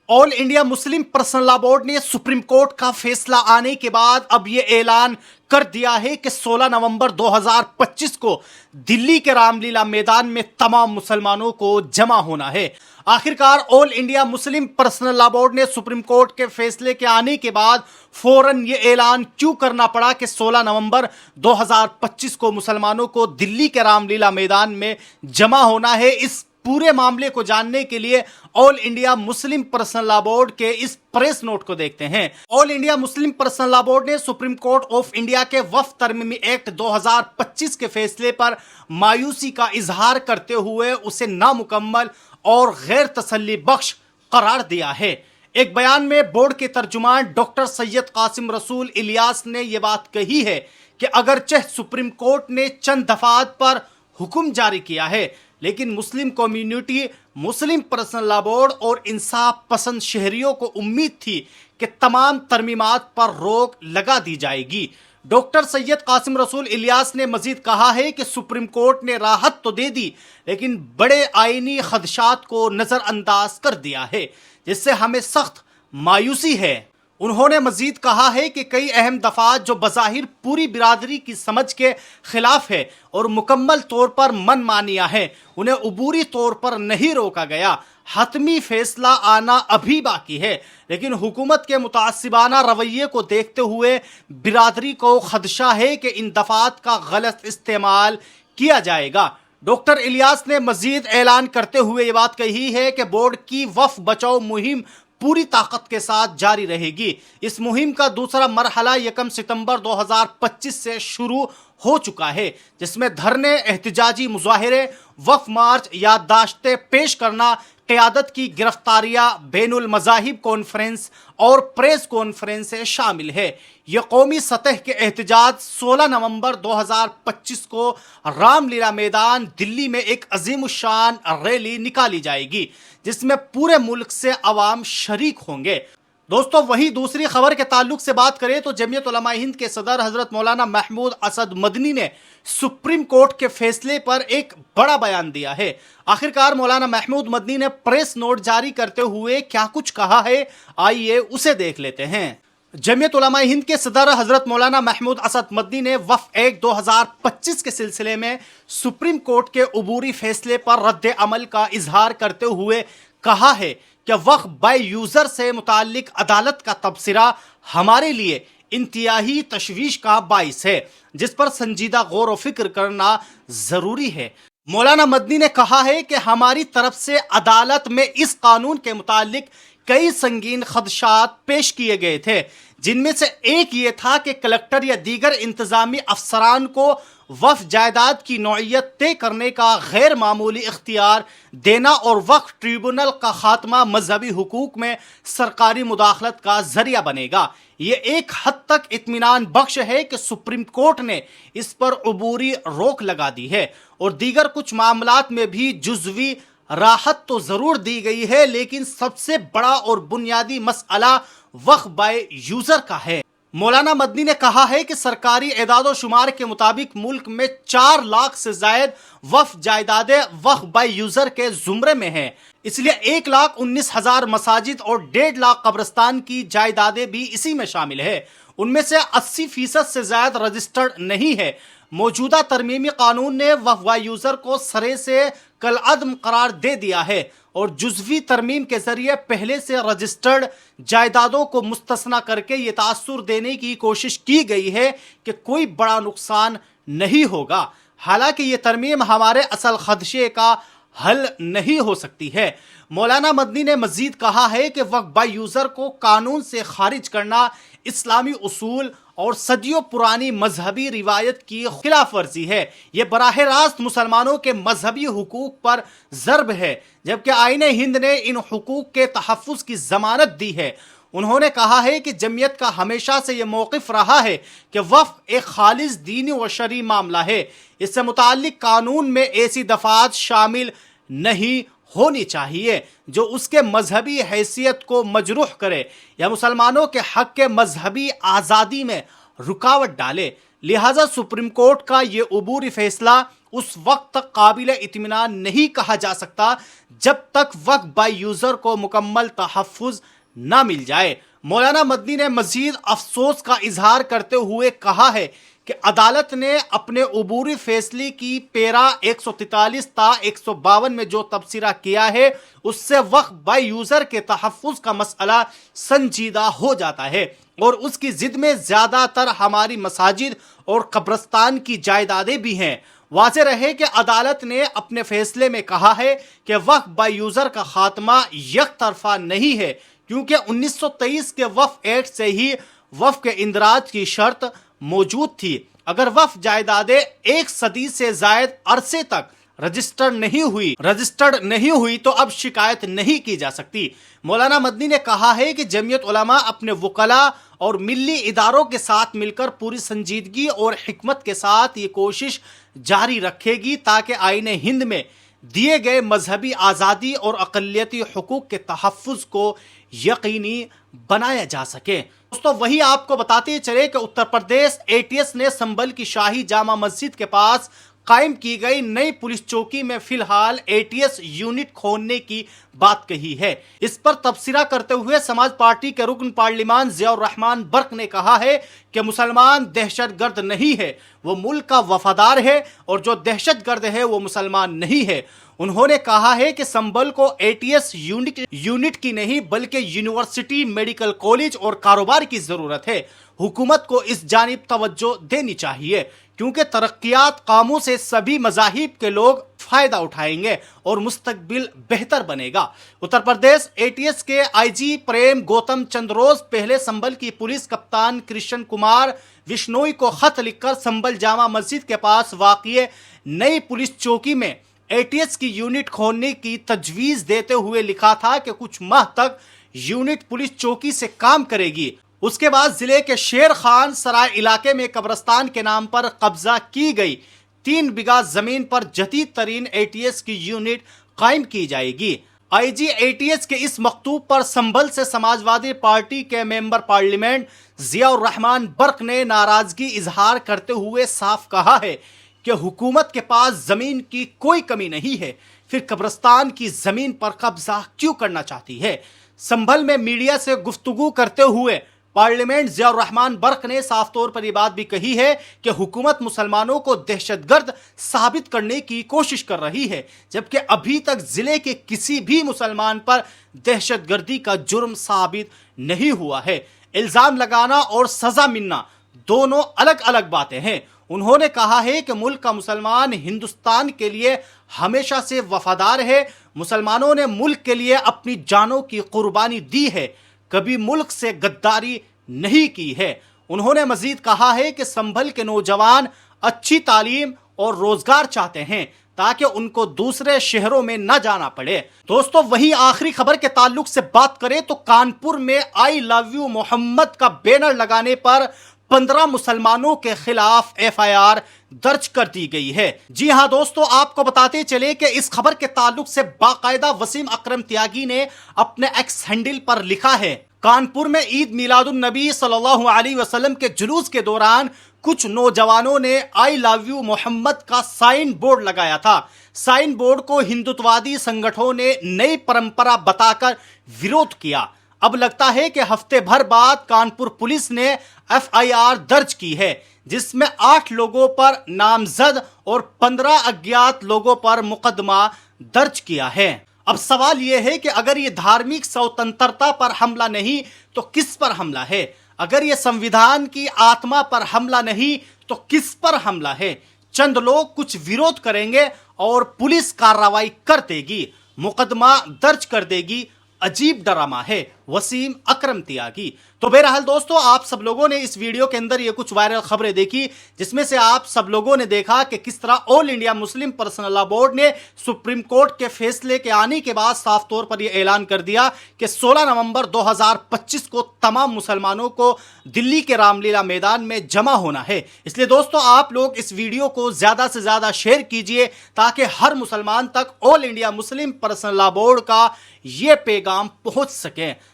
All India Muslim personal law board ने supreme court का फैसला आने के बाद अब यह ऐलान कर दिया है कि 16 नवंबर 2025 को दिल्ली के रामलीला मैदान में तमाम मुसलमानों को जमा होना है। आखिरकार all India Muslim personal law board ने सुप्रीम कोर्ट के फैसले के आने के बाद फौरन ये ऐलान क्यों करना पड़ा कि 16 नवंबर 2025 को मुसलमानों को दिल्ली के रामलीला मैदान में जमा होना है। इस पूरे मामले को जानने के लिए all India Muslim personal law board के इस प्रेस नोट को देखते हैं। All India Muslim personal law board ने सुप्रीम कोर्ट ऑफ इंडिया के वक्फ तरमीमी एक्ट 2025 के फैसले पर मायूसी का इजहार करते हुए उसे नामुकम्मल और गैर तसल्ली बख्श करार दिया है। एक बयान में बोर्ड के तर्जुमान डॉक्टर सैयद कासिम रसूल इलियास ने यह बात कही है कि अगरचे सुप्रीम कोर्ट ने चंद दफात पर हुक्म जारी किया है, लेकिन मुस्लिम कम्युनिटी, मुस्लिम पर्सनल लॉ बोर्ड और इंसाफ पसंद शहरियों को उम्मीद थी कि तमाम तरमीमात पर रोक लगा दी जाएगी। डॉक्टर सैयद कासिम रसूल इलियास ने मजीद कहा है कि सुप्रीम कोर्ट ने राहत तो दे दी, लेकिन बड़े आईनी खदशात को नज़रअंदाज कर दिया है, जिससे हमें सख्त मायूसी है। उन्होंने मजीद कहा है कि कई अहम दफात जो बज़ाहिर पूरी बिरादरी की समझ के खिलाफ है और मुकम्मल तौर पर मनमानिया है, उन्हें अबूरी तौर पर नहीं रोका गया। हतमी फैसला आना अभी बाकी है, लेकिन हुकूमत के मुतासिबाना रवैये को देखते हुए बिरादरी को खदशा है कि इन दफात का गलत इस्तेमाल किया जाएगा। डॉक्टर इलियास ने मजीद ऐलान करते हुए ये बात कही है कि बोर्ड की वक्फ बचाओ मुहिम पूरी ताकत के साथ जारी रहेगी। इस मुहिम का दूसरा मरहला 1 सितंबर 2025 से शुरू हो चुका है, जिसमें धरने, एहतिजाजी मुजाहिरे, वक्फ मार्च, याददाश्तें पेश करना, क़यादत की गिरफ्तारियां, बैनुल मज़ाहिब कॉन्फ्रेंस और प्रेस कॉन्फ्रेंसें शामिल है। यह कौमी सतह के एहतिजाज 16 नवंबर 2025 को रामलीला मैदान दिल्ली में एक अजीमुशान रैली निकाली जाएगी, जिसमें पूरे मुल्क से अवाम शरीक होंगे। दोस्तों, वहीं दूसरी खबर के ताल्लुक से बात करें तो जमीयत उलमा हिंद के सदर हजरत मौलाना महमूद असद मदनी ने सुप्रीम कोर्ट के फैसले पर एक बड़ा बयान दिया है। आखिरकार मौलाना महमूद मदनी ने प्रेस नोट जारी करते हुए क्या कुछ कहा है, आइए उसे देख लेते हैं। जमीयत उलमा हिंद के सदर हजरत मौलाना महमूद असद मदनी ने वक्फ एक्ट 2025 के सिलसिले में सुप्रीम कोर्ट के अबूरी फैसले पर रद्द अमल का इजहार करते हुए कहा है कि वक्फ बाय यूजर से मुताल्लिक अदालत का तबसरा हमारे लिए इंतहाई तशवीश का बाइस है, जिस पर संजीदा गौर व फिक्र करना जरूरी है। मौलाना मदनी ने कहा है कि हमारी तरफ से अदालत में इस कानून के मुताल्लिक कई संगीन खदशात पेश किए गए थे, जिनमें से एक ये था कि कलेक्टर या दीगर इंतजामी अफसरान को वक्फ जायदाद की नौइयत तय करने का गैर मामूली इख्तियार देना और वक्फ ट्रिब्यूनल का खात्मा मजहबी हुकूक में सरकारी मुदाखलत का जरिया बनेगा। ये एक हद तक इत्मीनान बख्श है कि सुप्रीम कोर्ट ने इस पर अबूरी रोक लगा दी है और दीगर कुछ मामलात में भी जुज़वी राहत तो जरूर दी गई है, लेकिन सबसे बड़ा और बुनियादी मसला वक्फ बाय यूजर का है। मौलाना मदनी ने कहा है कि सरकारी एदाद शुमार के मुताबिक मुल्क में 4 लाख से जायद वक्फ जायदादें वक्फ बाय यूजर के जुमरे में हैं, इसलिए 1,19,000 मसाजिद और 1.5 लाख कब्रिस्तान की जायदादें भी इसी में शामिल है। उनमें से 80% से ज्यादा रजिस्टर्ड नहीं है। मौजूदा तरमीमी कानून ने वक्फ बाय यूजर को सरे से कलअदम करार दे दिया है और जुज़वी तरमीम के जरिए पहले से रजिस्टर्ड जायदादों को मुस्तस्ना करके ये तासुर देने की कोशिश की गई है कि कोई बड़ा नुकसान नहीं होगा। हालांकि ये तरमीम हमारे असल खदशे का हल नहीं हो सकती है। मौलाना मदनी ने मजीद कहा है कि वक्फ बाय यूजर को कानून से खारिज करना इस्लामी उसूल और सदियों पुरानी मजहबी रिवायत की खिलाफ वर्जी है। ये बराह रास्त मुसलमानों के मजहबी हुकूक पर ज़र्ब है, जबकि आईने हिंद ने इन हुकूक के तहफ़्फ़ुज़ की ज़मानत दी है। उन्होंने कहा है कि जमीयत का हमेशा से ये मौक़िफ़ रहा है कि वक्फ एक खालिस दीनी व शरई मामला है। इससे मुताल्लिक कानून में ऐसी दफ़ात शामिल नहीं होनी चाहिए जो उसके मजहबी हैसियत को मजरूह करे या मुसलमानों के हक के मजहबी आज़ादी में रुकावट डाले। लिहाजा सुप्रीम कोर्ट का ये अबूरी फैसला उस वक्त तक काबिल इत्मीनान नहीं कहा जा सकता जब तक वक्फ बाय यूजर को मुकम्मल तहफ़्फ़ुज़ ना मिल जाए। मौलाना मदनी ने मजीद अफसोस का इजहार करते हुए कहा है कि अदालत ने अपने अबूरी फैसले की पेरा 143 ता 152 में जो तबसरा किया है उससे वक्फ बाय यूजर के तहफ़्फ़ुज़ का मसला संजीदा हो जाता है और उसकी जिद में ज्यादातर हमारी मसाजिद और कब्रस्तान की जायदादें भी हैं। वाज़ेह रहे कि अदालत ने अपने फैसले में कहा है कि वक्फ बाय यूजर का खात्मा एक तरफा नहीं है, क्योंकि 1923 के वक्फ एक्ट से ही वक्फ के इंदराज की शर्त मौजूद थी। अगर वक्फ जायदादें एक सदी से जायद अरसे तक रजिस्टर्ड नहीं हुई तो अब शिकायत नहीं की जा सकती। मौलाना मदनी ने कहा है कि जमीयत उलमा अपने वकला और मिली इदारों के साथ मिलकर पूरी संजीदगी और हिकमत के साथ ये कोशिश जारी रखेगी ताकि आईन हिंद में दिए गए मजहबी आज़ादी और अक़लियती हुकूक के तहफ़्फ़ुज़ को यकीनी बनाया जा सके। दोस्तों, वही आपको बताते चले कि उत्तर प्रदेश एटीएस ने संभल की शाही जामा मस्जिद के पास कायम की गई नई पुलिस चौकी में फिलहाल एटीएस यूनिट खोलने की बात कही है। इस पर तबसरा करते हुए समाज पार्टी के रुकन पार्लिमान ज़ियाउर रहमान बर्क ने कहा है कि मुसलमान दहशतगर्द नहीं है, वो मुल्क का वफादार है और जो दहशतगर्द है वो मुसलमान नहीं है। उन्होंने कहा है कि संभल को एटीएस यूनिट की नहीं बल्कि यूनिवर्सिटी, मेडिकल कॉलेज और कारोबार की जरूरत है। हुकूमत को इस जानिब तवज्जो देनी चाहिए क्योंकि तरक्कियात कामों से सभी मज़ाहिब के लोग फायदा उठाएंगे और मुस्तकबिल बेहतर बनेगा। उत्तर प्रदेश एटीएस के आईजी प्रेम गौतम चंद रोज पहले संभल की पुलिस कप्तान कृष्ण कुमार विश्नोई को खत लिखकर संभल जामा मस्जिद के पास वाक़िए नई पुलिस चौकी में एटीएस की यूनिट खोलने की तजवीज़ देते हुए लिखा था कि कुछ माह तक यूनिट पुलिस चौकी से काम करेगी। उसके बाद जिले के शेर खान सराय इलाके में कब्रस्तान के नाम पर कब्जा की गई 3 बीघा जमीन पर जदीद तरीन एटीएस की यूनिट कायम की जाएगी। आईजी एटीएस के इस मकतूब पर संभल से समाजवादी पार्टी के मेंबर पार्लियामेंट ज़ियाउर रहमान बर्क ने नाराजगी इजहार करते हुए साफ कहा है कि हुकूमत के पास जमीन की कोई कमी नहीं है, फिर कब्रस्तान की जमीन पर कब्जा क्यों करना चाहती है। संभल में मीडिया से गुफ्तगू करते हुए पार्लियामेंट ज़ियाउर रहमान बर्क ने साफ तौर पर यह बात भी कही है कि हुकूमत मुसलमानों को दहशतगर्द साबित करने की कोशिश कर रही है, जबकि अभी तक जिले के किसी भी मुसलमान पर दहशतगर्दी का जुर्म साबित नहीं हुआ है। इल्जाम लगाना और सजा मिलना दोनों अलग अलग बातें हैं। उन्होंने कहा है कि मुल्क का मुसलमान हिंदुस्तान के लिए हमेशा से वफादार है। मुसलमानों ने मुल्क के लिए अपनी जानों की कुर्बानी दी है, कभी मुल्क से गद्दारी नहीं की है। उन्होंने मजीद कहा है कि संभल के नौजवान अच्छी तालीम और रोजगार चाहते हैं ताकि उनको दूसरे शहरों में न जाना पड़े। दोस्तों, वही आखिरी खबर के ताल्लुक से बात करें तो कानपुर में आई लव यू मोहम्मद का बैनर लगाने पर 15 मुसलमानों के खिलाफ एफआईआर दर्ज कर दी गई है। जी हां दोस्तों, आपको बताते चले कि इस खबर के ताल्लुक से बाकायदा वसीम अकरम त्यागी ने अपने एक्स हैंडल पर लिखा है, कानपुर में ईद मिलादुन नबी सल्लल्लाहु अलैहि वसल्लम के जुलूस के दौरान कुछ नौजवानों ने आई लव यू मोहम्मद का साइन बोर्ड लगाया था। साइन बोर्ड को हिंदुत्ववादी संगठनों ने नई परंपरा बताकर विरोध किया। अब लगता है कि हफ्ते भर बाद कानपुर पुलिस ने एफआईआर दर्ज की है, जिसमें 8 लोगों पर नामजद और 15 अज्ञात लोगों पर मुकदमा दर्ज किया है। अब सवाल यह है कि अगर ये धार्मिक स्वतंत्रता पर हमला नहीं तो किस पर हमला है? अगर ये संविधान की आत्मा पर हमला नहीं तो किस पर हमला है? चंद लोग कुछ विरोध करेंगे और पुलिस कार्रवाई कर देगी, मुकदमा दर्ज कर देगी। अजीब ड्रामा है। वसीम अकरम त्यागी। तो बहरहाल दोस्तों, आप सब लोगों ने इस वीडियो के अंदर ये कुछ वायरल खबरें देखी, जिसमें से आप सब लोगों ने देखा कि किस तरह all India Muslim personal law board ने सुप्रीम कोर्ट के फैसले के आने के बाद साफ तौर पर यह ऐलान कर दिया कि 16 नवंबर 2025 को तमाम मुसलमानों को दिल्ली के रामलीला मैदान में जमा होना है। इसलिए दोस्तों, आप लोग इस वीडियो को ज्यादा से ज्यादा शेयर कीजिए ताकि हर मुसलमान तक all India Muslim personal law board का ये पैगाम पहुंच सके।